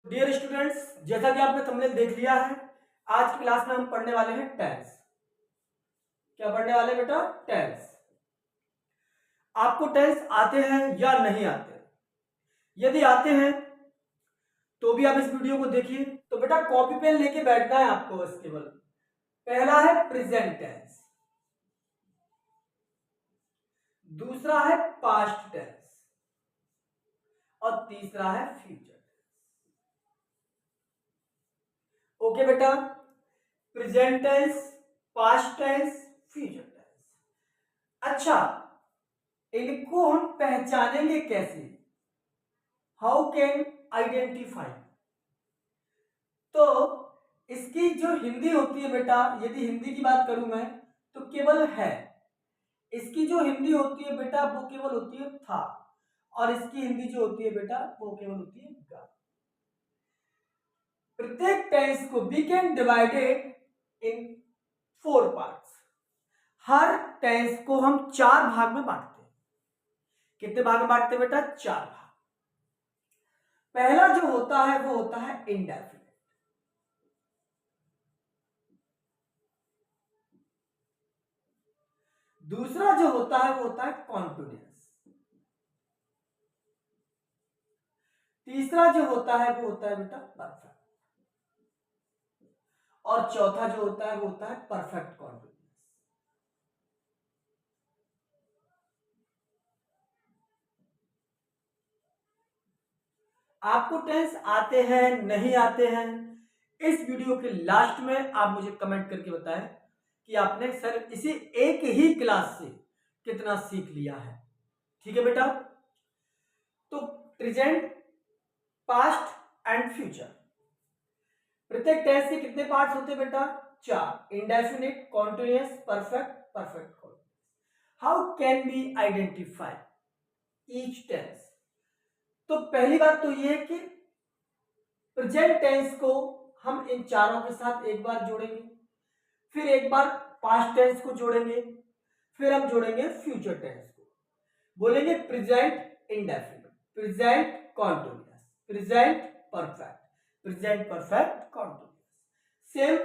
Dear students, जैसा कि आपने थंबनेल देख लिया है, आज की क्लास में हम पढ़ने वाले हैं टेंस। क्या पढ़ने वाले बेटा? टेंस। आपको टेंस आते हैं या नहीं आते? यदि आते हैं तो भी आप इस वीडियो को देखिए। तो बेटा कॉपी पेन लेके बैठना है आपको बस केवल। पहला है प्रेजेंट टेंस, दूसरा है पास्ट टेंस और तीसरा है फ्यूचर टेंस। ओके बेटा, present tense, past tense, future tense. अच्छा, इनको हम पहचानेंगे कैसे? How can identify? तो इसकी जो हिंदी होती है बेटा, यदि हिंदी की बात करूं मैं तो केवल है। इसकी जो हिंदी होती है बेटा वो केवल होती है था, और इसकी हिंदी जो होती है बेटा वो केवल होती है गा। प्रत्येक टेंस को we can divided in 4 parts. हर टेंस को हम 4 भाग में बांटते हैं। कितने भाग में बांटते हैं बेटा? 4 भाग। पहला जो होता है वो होता है इंडेफिनिट। दूसरा जो होता है वो होता है कॉन्टिन्यूअस। तीसरा जो होता है वो होता है बेटा परफेक्ट। और चौथा जो होता है वो होता है परफेक्ट कॉन्टिन्यूअस। आपको टेंस आते हैं नहीं आते हैं, इस वीडियो के लास्ट में आप मुझे कमेंट करके बताएं कि आपने सर इसे एक ही क्लास से कितना सीख लिया है। ठीक है बेटा? तो प्रेजेंट, पास्ट एंड फ्यूचर, प्रत्येक टेंस के कितने पार्ट्स होते हैं बेटा? 4। Indefinite, continuous, perfect, perfect continuous. How can be identify each tense? तो पहली बात तो यह है कि प्रेजेंट टेंस को हम इन चारों के साथ एक बार जोड़ेंगे, फिर एक बार पास्ट टेंस को जोड़ेंगे, फिर हम जोड़ेंगे फ्यूचर टेंस को। बोलेंगे present indefinite, present continuous, present perfect, present perfect continuous. Same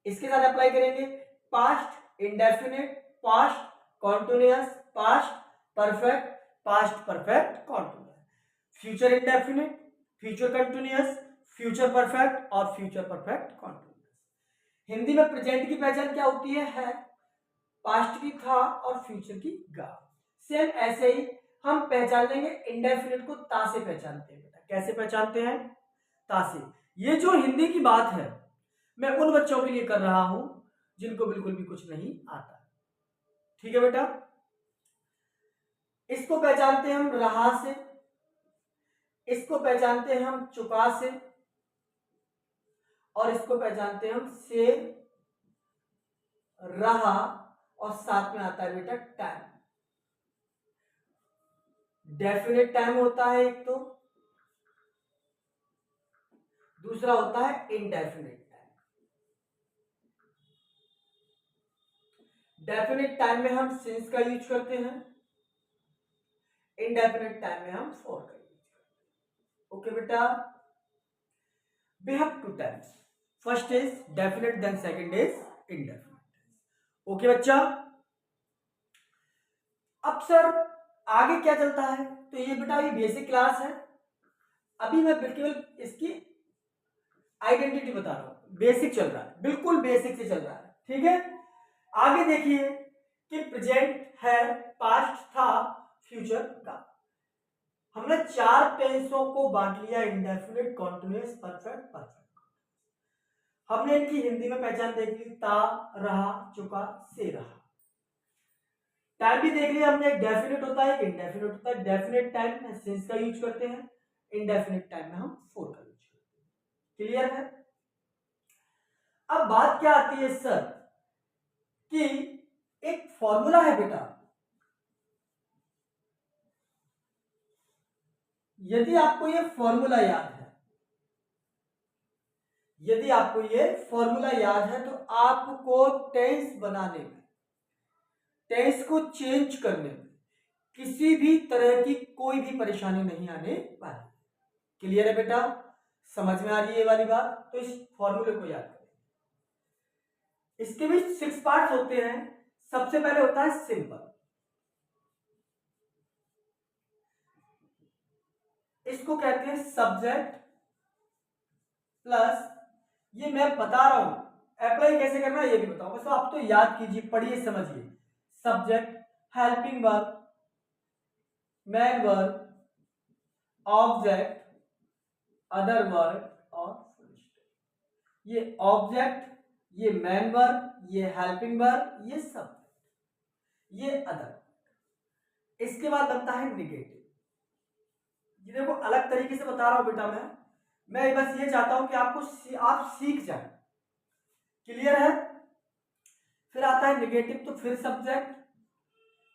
इसके साथ अप्लाई करेंगे। Past indefinite, past continuous, past perfect, past perfect continuous. Future indefinite, future continuous, future perfect और फ्यूचर परफेक्ट कॉन्टिन्यूअस। हिंदी में present की पहचान क्या होती है? पास्ट की था और फ्यूचर की गा। सेम ऐसे ही हम पहचान लेंगे इंडेफिनिट को ता से पहचानते हैं बेटा। कैसे पहचानते हैं? ता से। ये जो हिंदी की बात है मैं उन बच्चों के लिए कर रहा हूं जिनको बिल्कुल भी कुछ नहीं आता। ठीक है बेटा? इसको पहचानते हैं हम रहा से, इसको पहचानते हैं हम चुका से, और इसको पहचानते हैं हम से, रहा, और साथ में आता है बेटा टाइम। डेफिनेट टाइम होता है एक, तो दूसरा होता है इनडेफिनेट टाइम। डेफिनेट टाइम में हम सिंस का यूज करते हैं, इनडेफिनेट टाइम में हम फॉर का यूज करते हैं। ओके बेटा? we have 2 times. First is definite, then second is indefinite. Okay बच्चा? अब सर आगे क्या चलता है? तो ये बेटा ये बेसिक क्लास है। अभी मैं बिल्कुल इसकी आइडेंटिटी बता रहा हूं। बेसिक चल रहा है, बिल्कुल बेसिक से चल रहा है। ठीक है? आगे देखिए कि प्रेजेंट है, पास्ट था, फ्यूचर का। हमने 4 टेंसों को बांट लिया, इंडेफिनिट, कॉन्टिन्यूअस, परफेक्ट, परफेक्ट। हमने इनकी हिंदी में पहचान देख ली, ता, रहा, चुका, से, रहा। टाइम भी देख लिया हमने, एक डेफिनेट होता है, एक इंडेफिनेट होता है। डेफिनेट टाइम में सिंस का यूज करते हैं, इंडेफिनेट टाइम में हम फॉर का यूज करते हैं। क्लियर है? अब बात क्या आती है सर कि एक फॉर्मूला है बेटा। यदि आपको ये फॉर्मूला याद है, यदि आपको ये फॉर्मूला याद है तो आपको टेंस बनाने में, टेंस को चेंज करने में किसी भी तरह की कोई भी परेशानी नहीं आने वाली। क्लियर है बेटा? समझ में आ रही है ये वाली बात? तो इस फॉर्मूले को याद करें। इसके भी 6 पार्ट्स होते हैं। सबसे पहले होता है सिंपल, इसको कहते हैं सब्जेक्ट प्लस, ये मैं बता रहा हूं, अप्लाई कैसे करना है ये भी बताऊं, बस आप तो याद कीजिए, पढ़िए, समझिए। Subject, helping verb, main verb, object, other verb और फुल स्टॉप। ये ऑब्जेक्ट, ये मेन वर्ब, ये हेल्पिंग वर्ब, ये सब्जेक्ट, ये अदर। इसके बाद बनता है निगेटिव। ये देखो अलग तरीके से बता रहा हूं बेटा, मैं बस ये चाहता हूं कि आप सीख जाए। क्लियर है? फिर आता है निगेटिव, तो फिर सब्जेक्ट,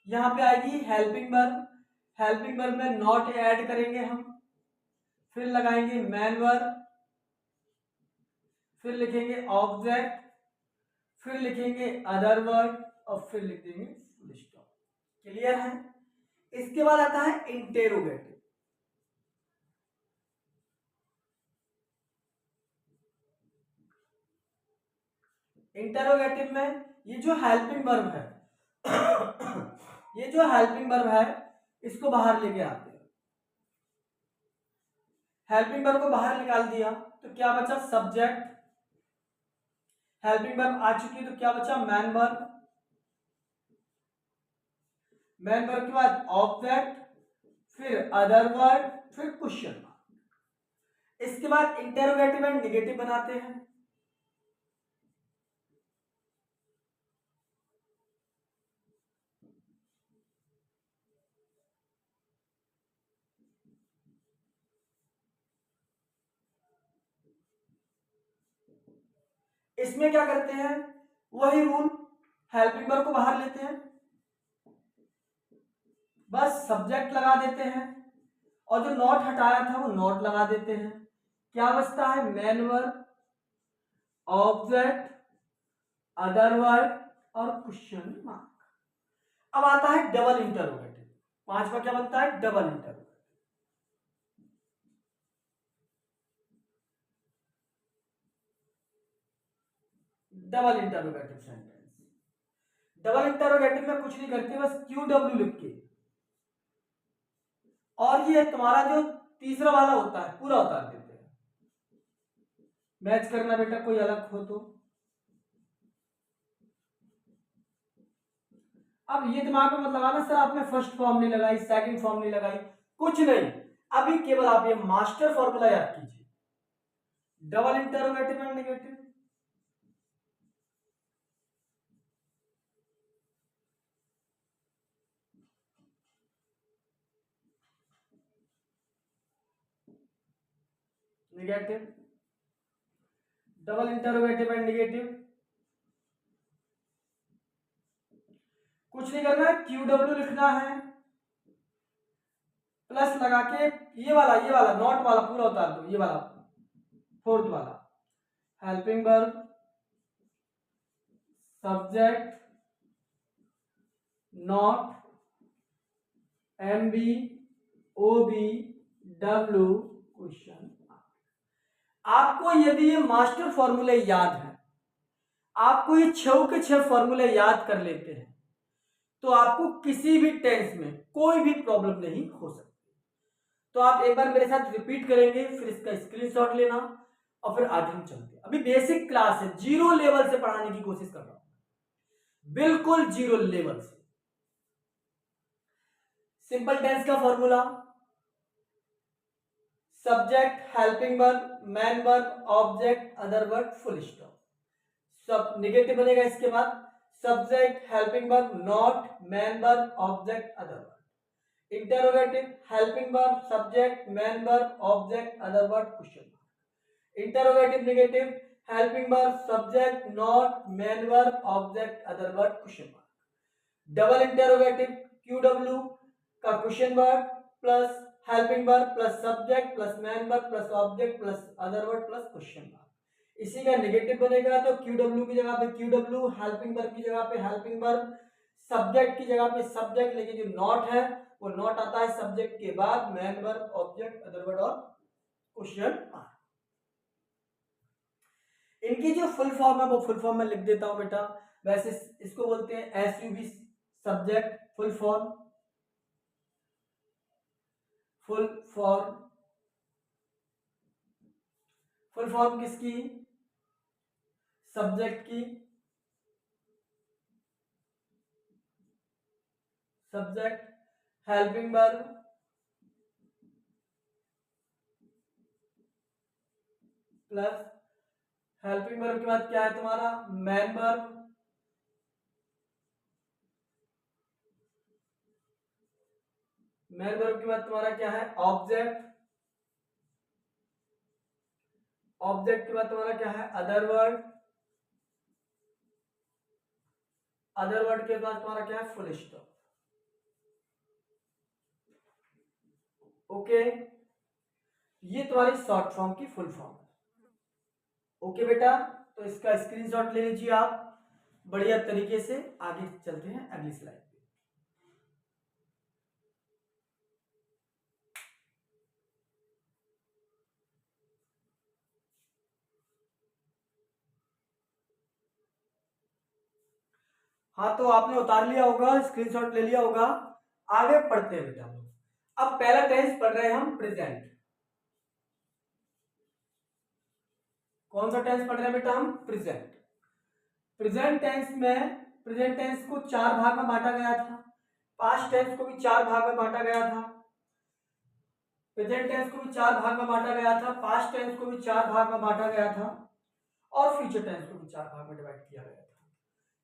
यहां पे आएगी हेल्पिंग वर्ब, हेल्पिंग वर्ब में नॉट ऐड करेंगे हम, फिर लगाएंगे मैन वर्ब, फिर लिखेंगे ऑब्जेक्ट, फिर लिखेंगे अदर वर्ब और फिर लिख देंगे फुल स्टॉप। क्लियर है? इसके बाद आता है इंटेरोगेटिव। इंटेरोगेटिव में ये जो हेल्पिंग वर्ब है ये जो हेल्पिंग वर्ब है इसको बाहर लेके आते हैं। हेल्पिंग वर्ब को बाहर निकाल दिया तो क्या बचा? सब्जेक्ट। हेल्पिंग वर्ब आ चुकी है तो क्या बचा? Man verb. मैन वर्ब के बाद ऑब्जेक्ट, फिर अदर वर्ब, फिर क्वेश्चन मार्क। इसके बाद इंटेरोगेटिव एंड निगेटिव बनाते हैं। इसमें क्या करते हैं? वही रूल, हेल्पिंग वर्ब को बाहर लेते हैं, बस सब्जेक्ट लगा देते हैं और जो नॉट हटाया था वो नॉट लगा देते हैं। क्या बचता है? Man verb, object, other verb और क्वेश्चन मार्क। अब आता है डबल इंटरोगेटिव। पांचवा क्या बनता है? Double interrogative. Double interrogative sentence. Double interrogative में कुछ नहीं करते, बस QW लिख के, और ये तुम्हारा जो तीसरा वाला होता है पूरा उतार देते हैं। मैच करना बेटा, कोई अलग हो तो। अब ये दिमाग में मत लगाना सर आपने फर्स्ट फॉर्म नहीं लगाई, सेकंड फॉर्म नहीं लगाई, कुछ नहीं। अभी केवल आप ये मास्टर फॉर्मूला याद कीजिए, double interrogative and negative. Negative, double interrogative and negative. कुछ नहीं करना है, QW लिखना है, प्लस लगा के ये वाला नॉट वाला पूरा उतार दो, ये वाला फोर्थ वाला, helping verb, subject, not, MB, OB, W, question. आपको यदि ये मास्टर फॉर्मूले याद है, आपको ये 6 के 6 फॉर्मूले याद कर लेते हैं, तो आपको किसी भी टेंस में कोई भी प्रॉब्लम नहीं हो सकती। तो आप एक बार मेरे साथ रिपीट करेंगे, फिर इसका स्क्रीनशॉट लेना और फिर आगे हम चलते हैं। अभी बेसिक क्लास है, 0 लेवल से पढ़ाने की कोशिश कर रहा हूं, बिल्कुल 0 लेवल से। सिंपल टेंस का formula, subject, helping verb, man verb, object, other verb, full stop. सब नेगेटिव बनेगा इसके बाद, subject, helping verb, not, man verb, object, other verb. Interrogative, helping verb, subject, man verb, object, other verb, question mark. Interrogative negative, helping verb, subject, not, man verb, object, other verb, question mark. Double interrogative, QW का question verb plus helping verb plus subject plus man verb plus object plus other verb plus question mark. इसी का negative बनेगा तो QW की जगह पे QW, helping verb की जगह पे हेल्पिंग वर्ब, सब्जेक्ट की जगह पे सब्जेक्ट, लेकिन जो नॉट है वो नॉट आता है सब्जेक्ट के बाद, man verb, object, other verb और क्वेश्चन मार्क। इनकी जो फुल फॉर्म है वो फुल फॉर्म में लिख देता हूं बेटा। वैसे इसको बोलते हैं SUV subject full form. Full form, full form किसकी? सब्जेक्ट की। Subject helping verb plus helping verb के बाद क्या है तुम्हारा? Main verb. मेन वर्ब के बाद तुम्हारा क्या है? ऑब्जेक्ट। ऑब्जेक्ट के बाद तुम्हारा क्या है? Other word. अदर वर्ड के बाद तुम्हारा क्या है? Full stop. ओके, ये तुम्हारी शॉर्ट फॉर्म की फुल फॉर्म। ओके बेटा, तो इसका स्क्रीनशॉट ले लीजिए आप। बढ़िया तरीके से आगे चलते हैं अगली स्लाइड पे। हाँ, तो आपने उतार लिया होगा, स्क्रीनशॉट ले लिया होगा। आगे पढ़ते हैं बेटा। अब पहला टेंस पढ़ रहे हैं हम, प्रेजेंट। कौन सा टेंस पढ़ रहे हैं बेटा हम? प्रेजेंट। प्रेजेंट टेंस में, प्रेजेंट टेंस को 4 भाग में बांटा गया था। पास्ट टेंस को भी 4 भाग में बांटा गया था। प्रेजेंट टेंस को भी 4 भाग में बांटा गया था। पास्ट टेंस को भी 4 भाग में बांटा गया था। और फ्यूचर टेंस को भी 4 भाग में डिवाइड किया गया था।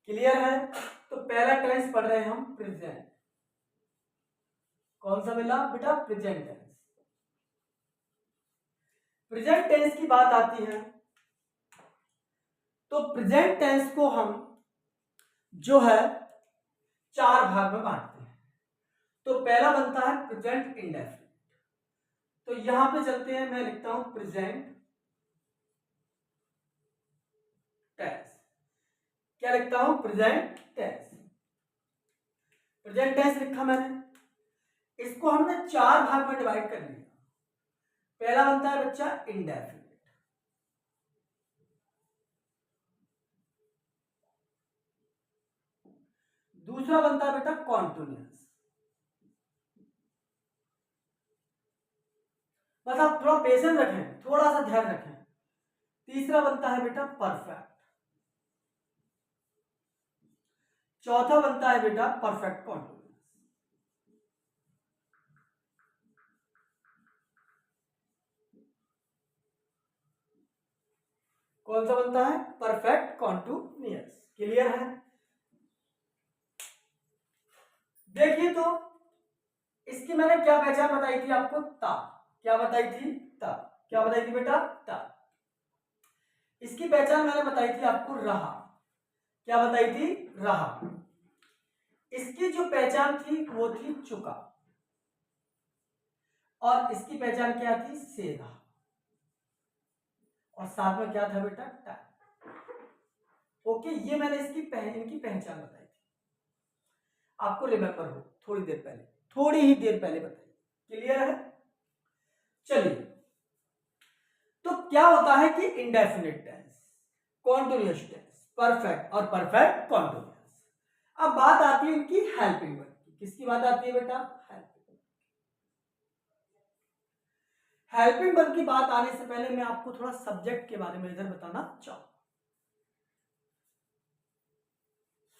क्लियर है? तो पहला टेंस पढ़ रहे हैं हम, प्रेजेंट। कौन सा मिला बेटा? Present tense. प्रेजेंट टेंस की बात आती है तो प्रेजेंट टेंस को हम जो है 4 भाग में बांटते हैं। तो पहला बनता है प्रेजेंट इंडेफिनिट। तो यहां पे चलते हैं, मैं लिखता हूं प्रेजेंट टेंस। क्या लिखता हूं? Present tense. प्रेजेंट टेंस लिखा मैंने। इसको हमने 4 भाग में डिवाइड कर लिया। पहला बनता है बच्चा इंडेफिनिट। दूसरा बनता है बेटा कॉन्टिन्यूअस। बस आप थोड़ा पेशेंस रखें, थोड़ा सा ध्यान रखें। तीसरा बनता है बेटा परफेक्ट। चौथा बनता है बेटा परफेक्ट कॉन्टिन्यूअस। कौन सा बनता है? Perfect continuous. क्लियर है? देखिए तो इसकी मैंने क्या पहचान बताई थी आपको? ता। क्या बताई थी? ता। क्या बताई थी बेटा? ता। इसकी पहचान मैंने बताई थी आपको रहा। क्या बताई थी? रहा। इसकी जो पहचान थी वो थी चुका। और इसकी पहचान क्या थी? सेधा। और साथ में क्या था बेटा? टा। ओके, ये मैंने इनकी पहचान बताई थी, आपको रिमेंबर हो थोड़ी देर पहले, थोड़ी ही देर पहले बताई। क्लियर है? चलिए, तो क्या होता है कि indefinite tense, continuous tense, perfect और परफेक्ट कॉन्टिन्यूअस। अब बात आती है इनकी हेल्पिंग वर्ब की। किसकी बात आती है बेटा? हेल्पिंग। हेल्पिंग वर्ब की बात आने से पहले मैं आपको थोड़ा सब्जेक्ट के बारे में इधर बताना चाहूंगा।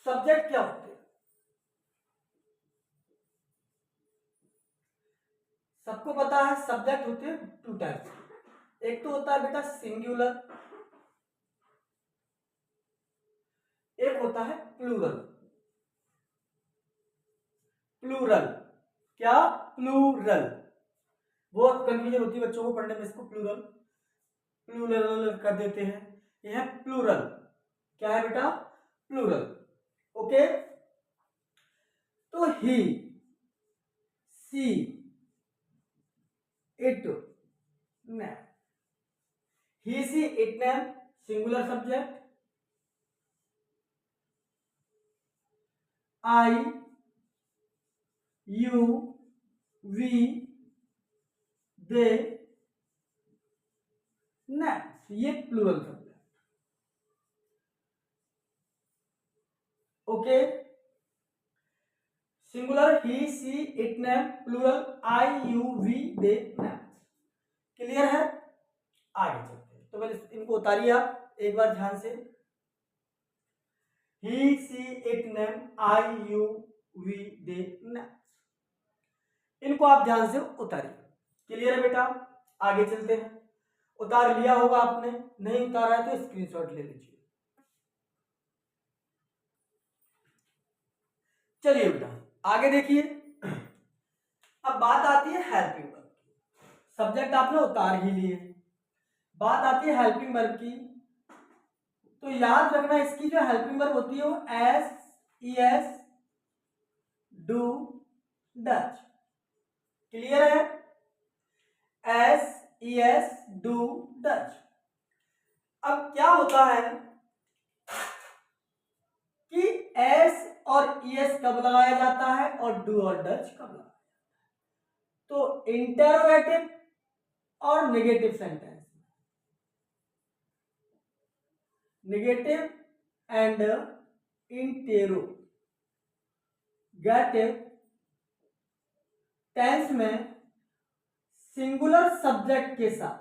सब्जेक्ट क्या होते हैं? सबको पता है सब्जेक्ट होते हैं 2 टाइप्स। एक तो होता है बेटा सिंगुलर, एक होता है प्लूरल। प्लूरल क्या? प्लूरल। बहुत कंफ्यूजन होती है बच्चों को पढ़ने में इसको। प्लूरल प्लूरल कर देते हैं। यह है प्लूरल। क्या है बेटा? प्लूरल। ओके, तो he, she, it, name. He, she, it, name singular subject. I, you, we, they, name, ये plural subject. Okay. Singular he she it name, plural I you we they names. Clear है? आगे चलते हैं। तो पहले इनको उतारिए आप एक बार ध्यान से। He she it name, I you we they names. इनको आप ध्यान से उतारिए। क्लियर है बेटा? आगे चलते हैं। उतार लिया होगा आपने, नहीं उतारा है तो स्क्रीनशॉट ले लीजिए। चलिए बेटा आगे देखिए। अब बात आती है हेल्पिंग वर्ब की। सब्जेक्ट आपने उतार ही लिए, बात आती है हेल्पिंग वर्ब की। तो याद रखना इसकी जो हेल्पिंग वर्ब होती है वो S, E S, do, does. Clear है? S, E S, do, does. अब क्या होता है कि एस और ई एस कब लगाया जाता है और डू और डच कब लगाया जाता है। तो इंटरोगेटिव और negative sentence, negative and interrogative tense में सिंगुलर सब्जेक्ट के साथ,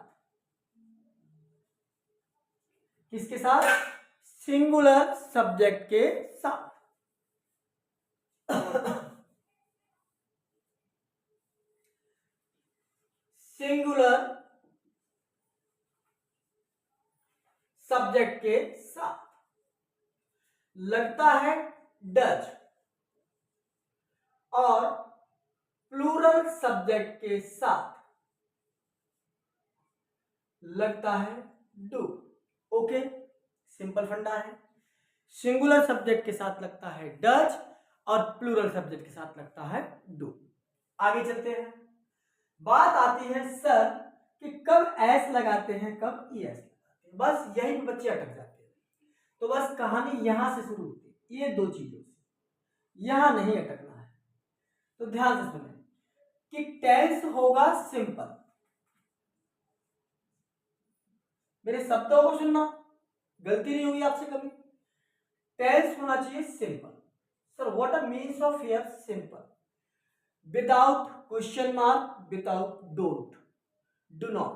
किसके साथ? सिंगुलर सब्जेक्ट के साथ। सिंगुलर सब्जेक्ट के साथ लगता है डच और प्लूरल सब्जेक्ट के साथ लगता है डू। ओके, सिंपल फंडा है। सिंगुलर सब्जेक्ट के साथ लगता है डच और प्लूरल सब्जेक्ट के साथ लगता है डू। आगे चलते हैं। बात आती है सर कि कब एस लगाते हैं कब ई एस लगाते हैं। बस यही पे बच्चे अटक जाते हैं। तो बस कहानी यहां से शुरू होती है, ये दो चीजों से, यहां नहीं अटकना है। तो ध्यान से सुने कि टेंस होगा सिंपल। मेरे शब्दों को सुनना, गलती नहीं होगी आपसे कभी। टेंस होना चाहिए simple. Sir what are means of here simple? Without question mark, without don't, do not,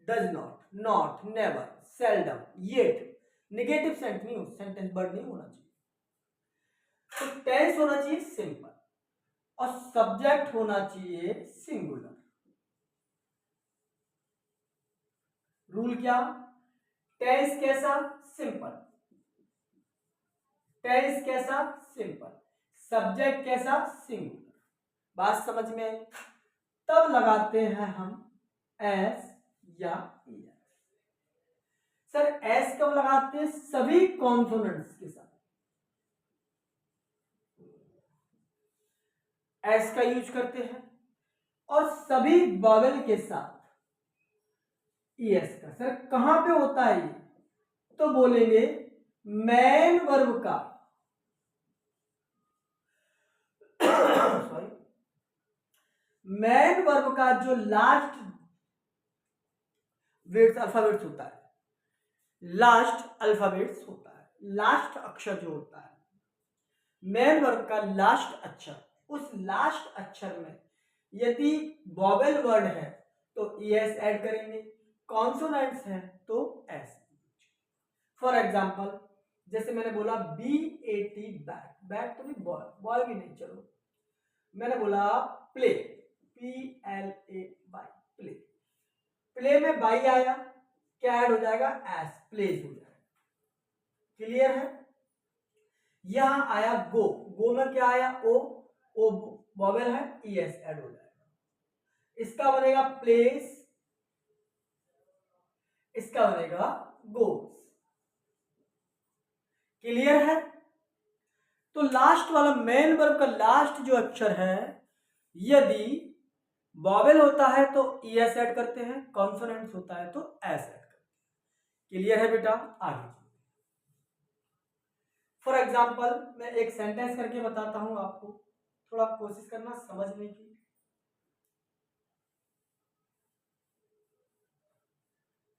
does not, not, never, seldom, yet. Negative sentence word नहीं होना चाहिए। तो टेंस होना चाहिए सिंपल और सब्जेक्ट होना चाहिए सिंगुलर। रूल क्या? टेंस कैसा? सिंपल। टेंस कैसा? सिंपल। सब्जेक्ट कैसा? सिंगुलर। बात समझ में आई? तब लगाते हैं हम एस या ई एस। सर एस कब लगाते हैं? सभी कॉन्सोनेंट्स के साथ एस का यूज करते हैं और सभी वॉवेल के साथ ई एस का। सर कहां पे होता है ये? तो बोलेंगे मेन वर्ब का सॉरी, मेन वर्ब का जो लास्ट वेट्स अल्फाबेट्स होता है, लास्ट अल्फाबेट्स होता है, लास्ट अक्षर जो होता है मेन वर्ब का लास्ट अक्षर, उस लास्ट अक्षर में यदि वॉवेल वर्ड है तो ई एस ऐड करेंगे, कॉन्सोनेंट्स है तो एस। फॉर एग्जाम्पल जैसे मैंने बोला b a t bat, bat तो भी बॉल, बॉल भी नहीं, चलो मैंने बोला play, p l a y, play. Play में बाई आया, क्या ऐड हो जाएगा? एस, प्लेज हो जाएगा। क्लियर है? यहां आया गो, गो में क्या आया? ओ, ओ वॉवेल है, ई एस ऐड हो जाएगा। इसका बनेगा प्लेस, इसका बनेगा गोस। क्लियर है? तो लास्ट वाला मेन वर्ब का लास्ट जो अक्षर है यदि वॉवेल होता है तो ई एस ऐड करते हैं, कॉन्सोनेंट्स होता है तो एस ऐड करते हैं। क्लियर है बेटा? आगे फॉर एग्जाम्पल मैं एक सेंटेंस करके बताता हूं आपको, थोड़ा कोशिश करना समझने की।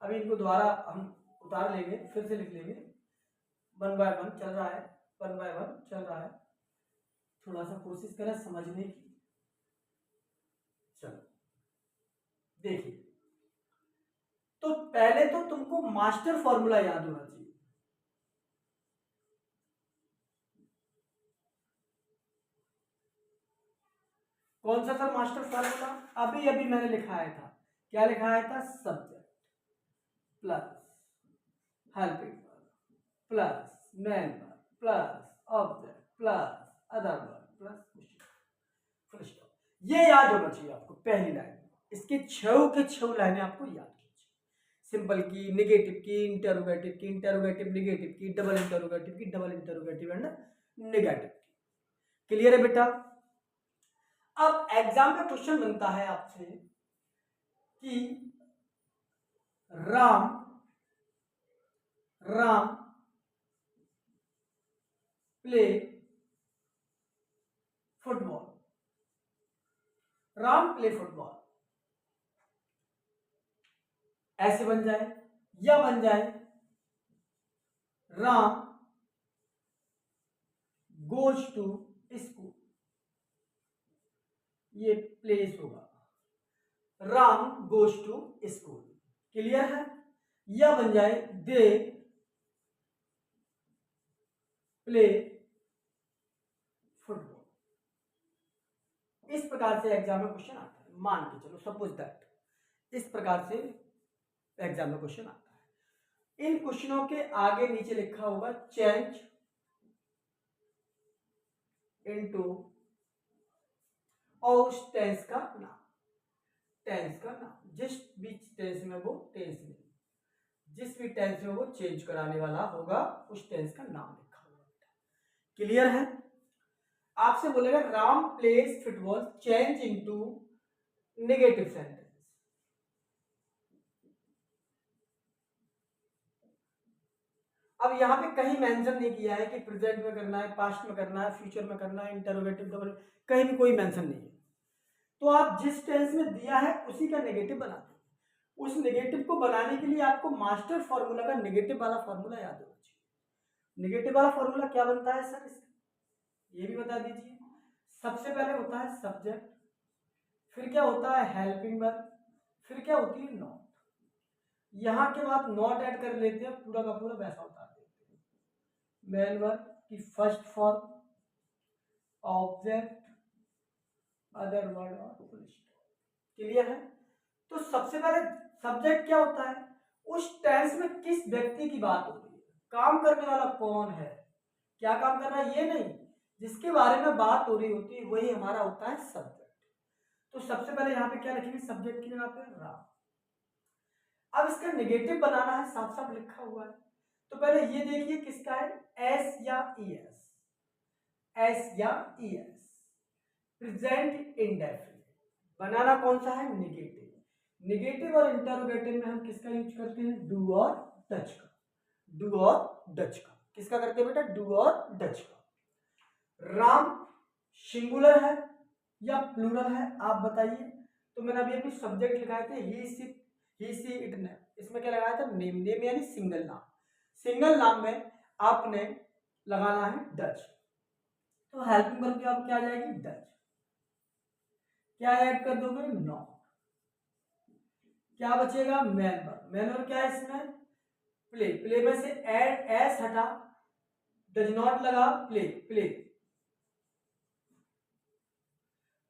अभी इनको दोबारा हम उतार लेंगे, फिर से लिख लेंगे, वन बाय वन चल रहा है वन बाय वन चल रहा है, थोड़ा सा कोशिश करें समझने की। चलो देखिए, तो पहले तो तुमको मास्टर फॉर्मूला याद होना चाहिए। कौन सा सर मास्टर फॉर्मूला? अभी अभी मैंने लिखाया था। क्या लिखाया था? Subject plus helping verb plus main verb plus object plus other verb plus question, full stop. ये याद होना चाहिए आपको पहली लाइन। इसके छह के छह लाइनें आपको याद कीजिए। सिंपल की, नेगेटिव की, इंटरोगेटिव की, इंटरोगेटिव नेगेटिव की, डबल इंटरोगेटिव की, डबल इंटरोगेटिव एंड नेगेटिव की। क्लियर है बेटा? अब एग्जाम में क्वेश्चन बनता है आपसे कि Ram play football. Ram play football ऐसे बन जाए, या बन जाए राम गोज टू स्कूल। ये प्लेस होगा, Ram goes to school. Clear है? या बन जाए दे प्ले फुटबॉल। इस प्रकार से एग्जाम में क्वेश्चन आता है। मान के चलो, सपोज दैट इस प्रकार से एग्जाम में क्वेश्चन आता है। इन क्वेश्चनों के आगे नीचे लिखा होगा चेंज इनटू और उस टेंस का नाम, टेंस का नाम जिस भी टेंस में वो टेंस में जिस भी टेंस में वो चेंज कराने वाला होगा उस टेंस का नाम लिखा होगा। क्लियर है? आपसे बोलेगा Ram plays football, change into negative sentence. अब यहां पे कहीं मेंशन नहीं किया है कि प्रेजेंट में करना है, पास्ट में करना है, फ्यूचर में करना है, इंटरोगेटिव डबल, कहीं भी कोई मेंशन नहीं है। तो आप जिस टेंस में दिया है उसी का नेगेटिव बना दें। उस नेगेटिव को बनाने के लिए आपको मास्टर फॉर्मूला का नेगेटिव वाला फॉर्मूला याद होना चाहिए। नेगेटिव वाला फॉर्मूला क्या बनता है सर? ये भी बता दीजिए। सबसे पहले होता है सब्जेक्ट, फिर क्या होता है हेल्पिंग वर्ब, फिर क्या होती है नॉट। यहां के बाद नॉट ऐड कर लेते हैं, पूरा का पूरा वैसा उतार देते हैं। मेन वर्ब की first form, object, other word और फुल स्टॉप। क्लियर है? तो सबसे पहले सब्जेक्ट क्या होता है? उस टेंस में किस व्यक्ति की बात हो रही है, काम करने वाला कौन है, क्या काम कर रहा है, ये नहीं, जिसके बारे में बात हो रही होती है वही हमारा होता है सब्जेक्ट। तो सबसे पहले यहाँ पे क्या लिखेंगे? सब्जेक्ट की जगह पे राम। अब इसका नेगेटिव बनाना है, साफ साफ लिखा हुआ है। तो पहले ये देखिए किसका है, एस या ई एस, एस या ई एस, प्रेजेंट इंडेफिनिट। बनाना कौन सा है? नेगेटिव। नेगेटिव और इंटरोगेटिव में हम किसका यूज करते हैं? डू और डच का। डू और डच का किसका करते हैं बेटा? डू और डच का। राम सिंगुलर है या प्लूरल है, आप बताइए। तो मैंने अभी सब्जेक्ट लिखाए थे ही सी इट ने, इसमें क्या लगाया था? नेम। नेम यानी सिंगल नाम। सिंगल नाम में आपने लगाना है डच। तो हेल्पिंग वर्ब की आप क्या आ जाएगी? डच। क्या ऐड कर दोगे? नॉट। क्या बचेगा? Man verb. मैन वर्ब क्या है इसमें? प्ले। प्ले में से एड एस हटा, डज नॉट लगा, प्ले। प्ले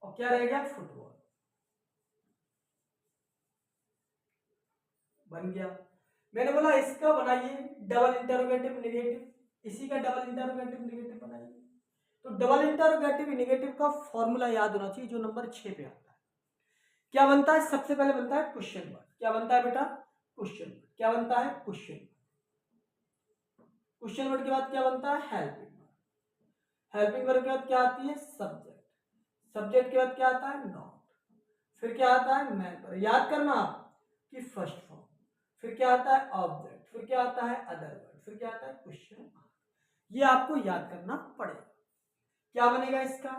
और क्या रहेगा? फुटबॉल। बन गया। मैंने बोला इसका बनाइए डबल इंटरोगेटिव नेगेटिव, इसी का डबल इंटरोगेटिव नेगेटिव बनाइए। तो डबल इंटरोगेटिव नेगेटिव का फॉर्मूला याद होना चाहिए जो नंबर 6 पे आता है। क्या बनता है? सबसे पहले बनता है क्वेश्चन वर्ड। क्या बनता है बेटा? Question word. क्या बनता है? क्वेश्चन। क्वेश्चन वर्ड के बाद क्या बनता है? Helping word. हेल्पिंग वर्ड के बाद क्या आती है? सब्जेक्ट। सब्जेक्ट के बाद क्या आता है? नॉट। फिर क्या आता है? Man verb. याद करना आप कि फर्स्ट फॉर्म, फिर क्या आता है? ऑब्जेक्ट, फिर क्या आता है? अदर वर्ड, फिर क्या आता है? क्वेश्चन। ये आपको याद करना पड़ेगा। क्या बनेगा इसका?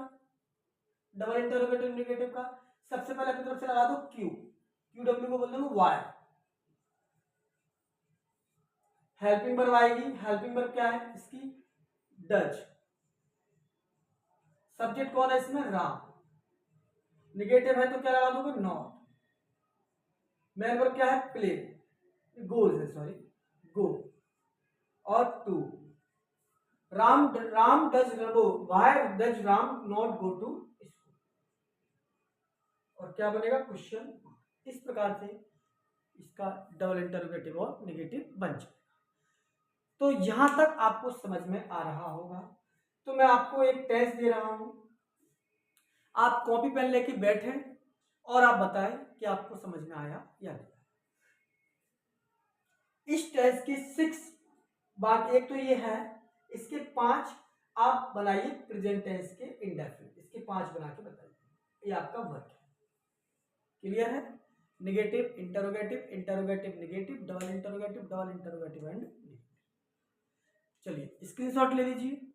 डबल इंटरोगेटिव नेगेटिव का सबसे पहले अपनी तरफ से लगा दो क्यू, क्यू डब्ल्यू को बोल दो वाई। हेल्पिंग वर्ब आएगी। हेल्पिंग वर्ब क्या है इसकी? डज। सब्जेक्ट कौन है इसमें? राम। निगेटिव है तो क्या लगा दोगे? नॉट। मेन वर्ब क्या है? प्ले, गोज है, सॉरी, गो। और to. Ram does go, why does Ram not go to school? और क्या बनेगा? क्वेश्चन। इस प्रकार से इसका डबल इंटरोगेटिव और नेगेटिव बन जाएगा। तो यहां तक आपको समझ में आ रहा होगा। तो मैं आपको एक टेस्ट दे रहा हूं, आप कॉपी पेन लेके बैठे और आप बताएं कि आपको समझ में आया या नहीं। इस टेस्ट की 6 बात, एक तो ये है, इसके 5 आप बनाइए प्रेजेंट टेंस के इंडेफिनिट, इसके 5 बना के बताइए, ये आपका वर्क है। क्लियर है? Negative interrogative, interrogative negative, double interrogative and negative. चलिए स्क्रीनशॉट ले लीजिए।